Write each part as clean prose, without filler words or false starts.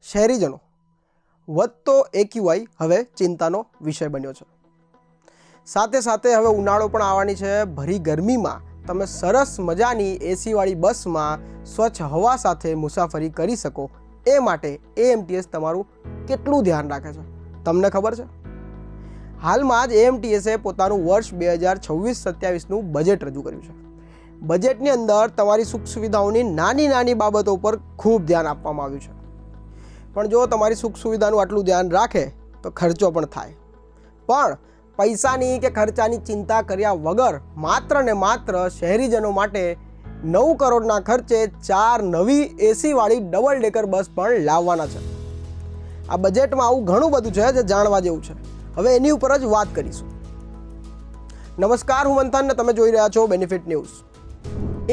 શહેરીજનો વધતો એક્યુઆઈ હવે ચિંતાનો વિષય બન્યો છે। સાથે સાથે હવે ઉનાળો પણ આવવાની છે। ભરી ગરમીમાં તમે સરસ મજાની એસીવાળી બસમાં સ્વચ્છ હવા સાથે મુસાફરી કરી શકો એ માટે એએમટીએસ તમારું કેટલું ધ્યાન રાખે છે તમને ખબર છે? હાલમાં જ એએમટીએસે પોતાનું વર્ષ 2026-27નું બજેટ રજૂ કર્યું છે। બજેટની અંદર તમારી સુખ સુવિધાઓની નાની નાની બાબતો પર ખૂબ ધ્યાન આપવામાં આવ્યું છે। પણ જો તમારી સુખ સુવિધાનું આટલું ધ્યાન રાખે તો ખર્ચો પણ થાય। પણ પૈસાની કે ખર્ચાની ચિંતા કર્યા વગર માત્ર ને માત્ર શહેરીજનો માટે 9 કરોડના ખર્ચે 4 નવી એસીવાળી ડબલ ડેકર બસ પણ લાવવાના છે। આ બજેટમાં આવું ઘણું બધું છે જે જાણવા જેવું છે। હવે એની ઉપર જ વાત કરીશું। નમસ્કાર, હું મંથન ને તમે જોઈ રહ્યા છો બેનિફિટ ન્યૂઝ।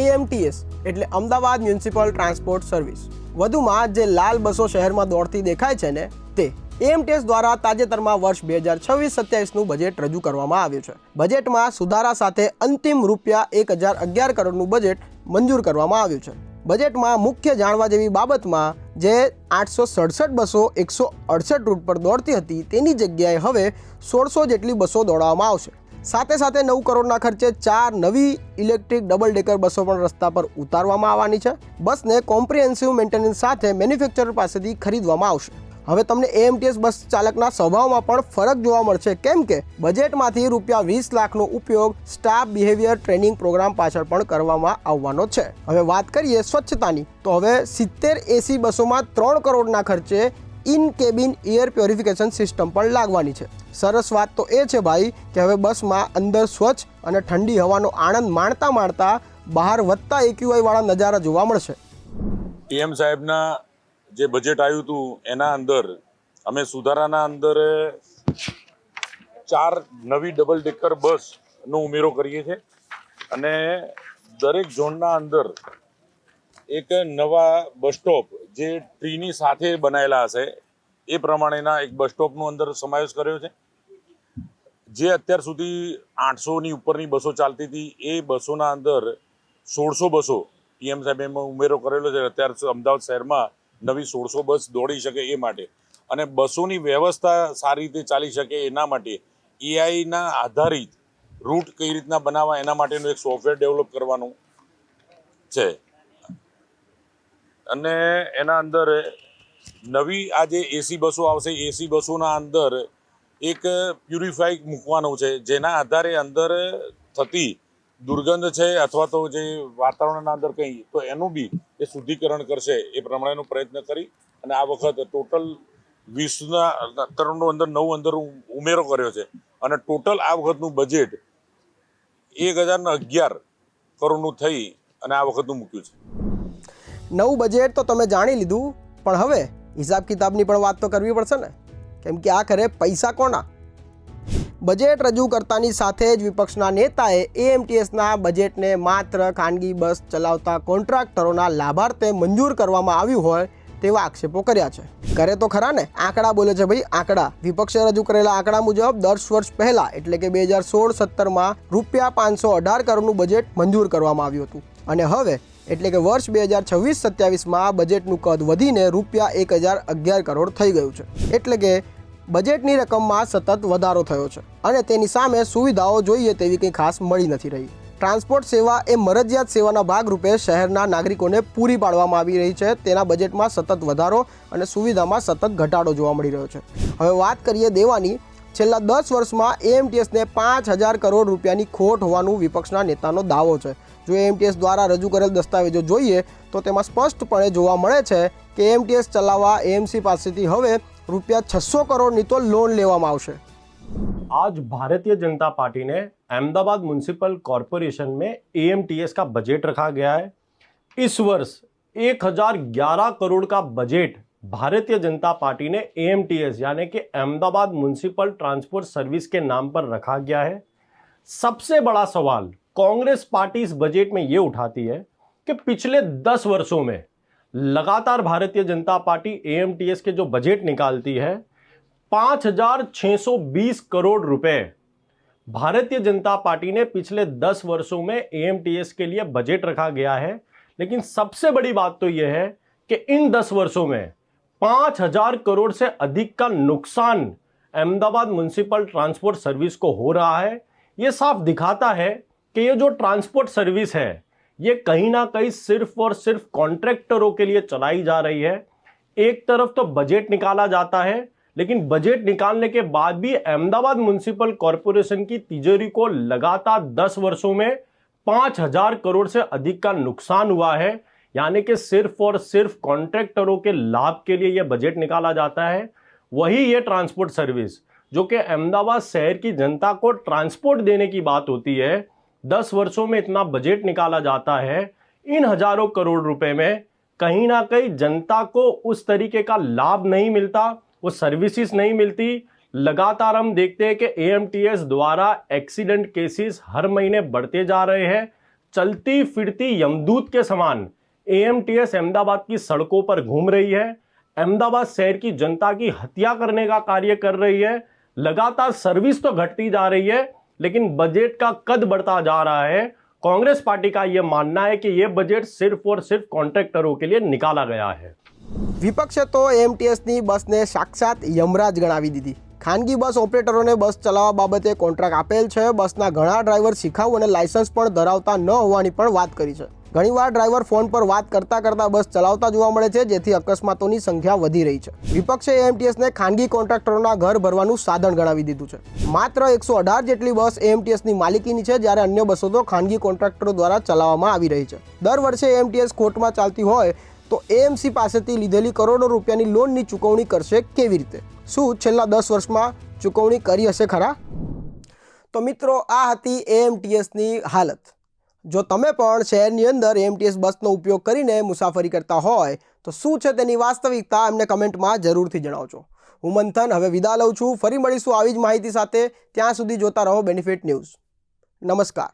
એએમટીએસ એટલે અમદાવાદ મ્યુનિસિપલ ટ્રાન્સપોર્ટ સર્વિસ। વધુમાં જે લાલ બસો શહેરમાં દોડતી દેખાય છે ને તે એએમટીએસ દ્વારા તાજેતરમાં વર્ષ 2026-27નું બજેટ રજૂ કરવામાં આવ્યું છે। બજેટમાં સુધારા સાથે અંતિમ રૂપિયા 1011 કરોડનું બજેટ મંજૂર કરવામાં આવ્યું છે। બજેટમાં મુખ્ય જાણવા જેવી બાબતમાં જે 867 બસો 168 રૂટ પર દોડતી હતી તેની જગ્યાએ હવે 1600 જેટલી બસો દોડાવવામાં આવશે। સાથે સાથે 9 કરોડના ખર્ચે 4 નવી ઇલેક્ટ્રિક ડબલ ડેકર બસો પણ રસ્તા પર ઉતારવામાં આવવાની છે। બસને કોમ્પ્રિહેન્સિવ મેન્ટેનન્સ સાથે મેન્યુફેક્ચરર પાસેથી ખરીદવામાં આવશે। હવે તમને એએમટીએસ બસ ચાલકના સ્વભાવમાં પણ ફરક જોવા મળશે, કેમ કે બજેટમાંથી રૂપિયા 20 લાખનો ઉપયોગ સ્ટાફ બિહેવિયર ટ્રેનિંગ પ્રોગ્રામ પાછળ પણ કરવામાં આવવાનો છે। હવે વાત કરીએ સ્વચ્છતાની, તો હવે 70 એસી બસોમાં 3 કરોડના ખર્ચે in cabin air purification system પણ લાગવાની છે। સરસ વાત તો એ છે ભાઈ કે હવે બસમાં અંદર સ્વચ્છ અને ઠંડી હવાનો આનંદ માણતા માણતા બહાર વધતા એક્યુઆઈ વાળા નજારા જોવા મળશે। પીએમ સાહેબના જે બજેટ આવ્યું હતું એના અંદર અમે સુધારાના અંદર 4 નવી ડબલ ડેકર બસનો ઉમેરો કરીએ છીએ અને દરેક ઝોનના અંદર એક નવા બસ સ્ટોપ જે ટ્રીની સાથે બનાવેલા હશે એ પ્રમાણેના એક બસ સ્ટોપનો અંદર સમાવેશ કર્યો છે। જે અત્યાર સુધી 800ની ઉપરની બસો ચાલતી હતી એ બસોના અંદર 1600 બસો પીએમ સાહેબ એમાં ઉમેરો કરેલો છે। અત્યારે અમદાવાદ શહેરમાં નવી 1600 બસ દોડી શકે એ માટે અને બસોની વ્યવસ્થા સારી રીતે ચાલી શકે એના માટે એઆઈના આધારિત રૂટ કઈ રીતના બનાવવા એના માટેનું એક સોફ્ટવેર ડેવલપ કરવાનું છે અને એના અંદર નવી આ જે એસી બસો આવશે એસી બસોના અંદર એક પ્યુરિફાઈ મૂકવાનું છે જેના આધારે અંદર થતી દુર્ગંધ છે અથવા તો જે વાતાવરણના અંદર કંઈ તો એનું બી એ શુદ્ધિકરણ કરશે એ પ્રમાણેનો પ્રયત્ન કરી અને આ વખત ટોટલ 20 કરોડનો અંદર 9 ઉમેરો કર્યો છે અને ટોટલ આ વખતનું બજેટ 1011 કરોડનું થઈ અને આ વખતનું મૂક્યું છે। નવું બજેટ તો તમે જાણી લીધું, પણ હવે હિસાબ કિતાબની પણ વાત તો કરવી પડશે ને, કેમ કે આખરે પૈસા કોના? બજેટ રજૂ કરતાની સાથે જ વિપક્ષના નેતાએ એએમટીએસના બજેટને માત્ર ખાનગી બસ ચલાવતા કોન્ટ્રાક્ટરોના લાભાર્થે મંજૂર કરવામાં આવ્યું હોય તેવા આક્ષેપો કર્યા છે। કરે તો ખરા ને, આંકડા બોલે છે ભાઈ, આંકડા। વિપક્ષે રજૂ કરેલા આંકડા મુજબ 10 વર્ષ પહેલા એટલે કે 2016-17માં રૂપિયા 518 કરોડનું બજેટ મંજૂર કરવામાં આવ્યું હતું અને હવે એટલે કે વર્ષ 2026-27માં બજેટનું કદ વધીને રૂપિયા 1011 કરોડ થઈ ગયું છે। એટલે કે બજેટની રકમમાં સતત વધારો થયો છે અને તેની સામે સુવિધાઓ જોઈએ તેવી કંઈ ખાસ મળી નથી રહી। ટ્રાન્સપોર્ટ સેવા એ મરજિયાત સેવાના ભાગરૂપે શહેરના નાગરિકોને પૂરી પાડવામાં આવી રહી છે। તેના બજેટમાં સતત વધારો અને સુવિધામાં સતત ઘટાડો જોવા મળી રહ્યો છે। હવે વાત કરીએ દેવાની। છેલ્લા 10 વર્ષમાં એએમટીએસને 5000 કરોડ રૂપિયાની ખોટ હોવાનું વિપક્ષના નેતાનો દાવો છે। જો એએમટીએસ દ્વારા રજૂ કરેલ દસ્તાવેજો જોઈએ તો તેમાં સ્પષ્ટપણે જોવા મળે છે કે એએમટીએસ ચલાવવા એએમસી પાસેથી હવે રૂપિયા 600 કરોડની તો લોન લેવામાં આવશે। आज भारतीय जनता पार्टी ने अहमदाबाद म्युनिसिपल कॉरपोरेशन में एएमटीएस का बजट रखा गया है। इस वर्ष 1011 करोड़ का बजट भारतीय जनता पार्टी ने एएमटीएस यानी कि अहमदाबाद म्युनिसिपल ट्रांसपोर्ट सर्विस के नाम पर रखा गया है। सबसे बड़ा सवाल कांग्रेस पार्टी इस बजट में यह उठाती है कि पिछले 10 वर्षों में लगातार भारतीय जनता पार्टी एएमटीएस के जो बजट निकालती है 5620 करोड़ रुपए भारतीय जनता पार्टी ने पिछले 10 वर्षों में एएमटीएस के लिए बजट रखा गया है। लेकिन सबसे बड़ी बात तो यह है कि इन 10 वर्षों में 5,000 करोड़ से अधिक का नुकसान अहमदाबाद म्युनिसिपल ट्रांसपोर्ट सर्विस को हो रहा है। यह साफ दिखाता है कि ये जो ट्रांसपोर्ट सर्विस है ये कहीं ना कहीं सिर्फ और सिर्फ कॉन्ट्रैक्टरों के लिए चलाई जा रही है। एक तरफ तो बजट निकाला जाता है, लेकिन बजट निकालने के बाद भी अहमदाबाद म्युनिसिपल कॉरपोरेशन की तिजोरी को लगातार 10 वर्षों में 5,000 करोड़ से अधिक का नुकसान हुआ है। यानी कि सिर्फ और सिर्फ कॉन्ट्रैक्टरों के लाभ के लिए यह बजट निकाला जाता है। वही ये ट्रांसपोर्ट सर्विस जो कि अहमदाबाद शहर की जनता को ट्रांसपोर्ट देने की बात होती है, 10 वर्षों में इतना बजट निकाला जाता है। इन हजारों करोड़ रुपए में कहीं ना कहीं जनता को उस तरीके का लाभ नहीं मिलता, वो सर्विसेज नहीं मिलती। लगातार हम देखते हैं कि एएमटीएस द्वारा एक्सीडेंट केसेस हर महीने बढ़ते जा रहे हैं। चलती फिरती यमदूत के समान एएमटीएस अहमदाबाद की सड़कों पर घूम रही है, अहमदाबाद शहर की जनता की हत्या करने का कार्य कर रही है। लगातार सर्विस तो घटती जा रही है, लेकिन बजट का कद बढ़ता जा रहा है। कांग्रेस पार्टी का यह मानना है कि यह बजट सिर्फ और सिर्फ कॉन्ट्रैक्टरों के लिए निकाला गया है। વિપક્ષે તો એએમટીએસની બસને સાક્ષાત યમરાજ ગણાવી દીધી। ખાનગી બસ ઓપરેટરોને બસ ચલાવવા બાબતે કોન્ટ્રાક્ટ આપેલ છે। બસના ઘણા ડ્રાઈવર શીખાઉ અને લાયસન્સ પણ ધરાવતા ન હોવાની પણ વાત કરી છે। ઘણીવાર ડ્રાઈવર ફોન પર વાત કરતા કરતા બસ ચલાવતા જોવા મળે છે, જેથી અકસ્માતોની સંખ્યા વધી રહી છે। વિપક્ષે એએમટીએસને ખાનગી કોન્ટ્રાક્ટરોના ઘર ભરવાનું સાધન ગણાવી દીધું છે। માત્ર 118 જેટલી બસ એએમટીએસની માલિકીની છે, જ્યારે અન્ય બસો તો ખાનગી કોન્ટ્રાક્ટરો દ્વારા ચલાવવામાં આવી રહી છે। દર વર્ષે એએમટીએસ ખોટમાં ચાલતી હોય તો એએમસી પાસેથી લીધેલી કરોડો રૂપિયાની લોનની ચૂકવણી કરશે કેવી રીતે? શું છેલ્લા 10 વર્ષમાં ચૂકવણી કરી હશે ખરા? તો મિત્રો, આ હતી એએમટીએસની હાલત। જો તમે પણ શહેરની અંદર એએમટીએસ બસનો ઉપયોગ કરીને મુસાફરી કરતા હોય તો શું છે તેની વાસ્તવિકતા અમને કમેન્ટમાં જરૂરથી જણાવજો। હું મંથન હવે વિદા લઉં છું। ફરી મળીશું આવી જ માહિતી સાથે। ત્યાં સુધી જોતા રહો બેનિફિટ ન્યૂઝ। નમસ્કાર।